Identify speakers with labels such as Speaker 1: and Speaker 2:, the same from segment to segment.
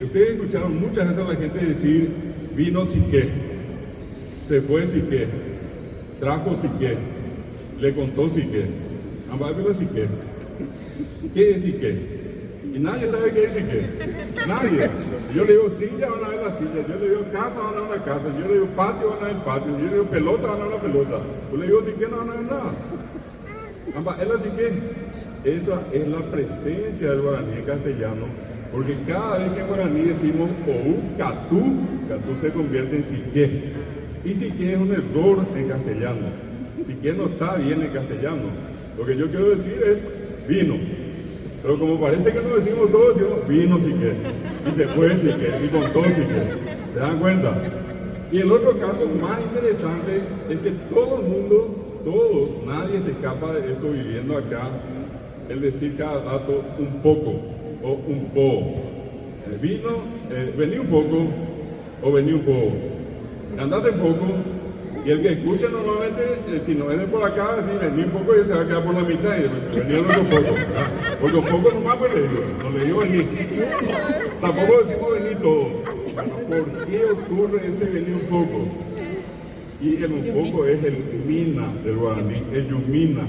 Speaker 1: Ustedes escucharon muchas veces a la gente decir, vino Siqué, se fue Siqué, trajo Siqué, le contó Siqué. Ambas Siqué. ¿Qué es Siqué? Y nadie sabe qué es Siqué. Nadie. Yo le digo silla, van a ver la silla. Yo le digo casa, van a ver la casa. Yo le digo patio, van a ver el patio. Yo le digo pelota, van a ver la pelota. Yo le digo Siqué, no van a ver nada. Ambas es la Siqué. Esa es la presencia del guaraní en castellano. Porque cada vez que en guaraní decimos ou, catú, catú se convierte en siqué. Y siqué es un error en castellano. Siqué no está bien en castellano. Lo que yo quiero decir es vino. Pero como parece que no decimos todos, decimos vino siqué. Y se fue siqué, y contó siqué. ¿Se dan cuenta? Y el otro caso más interesante es que todo el mundo, todos, nadie se escapa de esto viviendo acá, el decir cada dato un poco. O un poco. Vino, vení un poco o vení un poco. Andate un poco. Y el que escucha normalmente, si no es de por acá, si vení un poco y se va a quedar por la mitad y vení un poco. ¿Verdad? Porque un poco nomás pues le digo, no le digo vení. Tampoco decimos vení todo. Bueno, ¿por qué ocurre ese vení un poco? Y el un poco es el mina del guaraní, el yumina.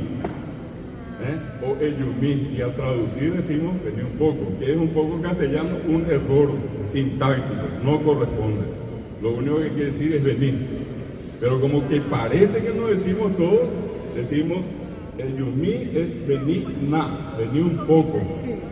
Speaker 1: O eyumí, y al traducir decimos venir un poco, que es un poco en castellano un error sintáctico, no corresponde. Lo único que quiere decir es venir. Pero como que parece que no decimos todo, decimos eyumí es venir na, venir un poco.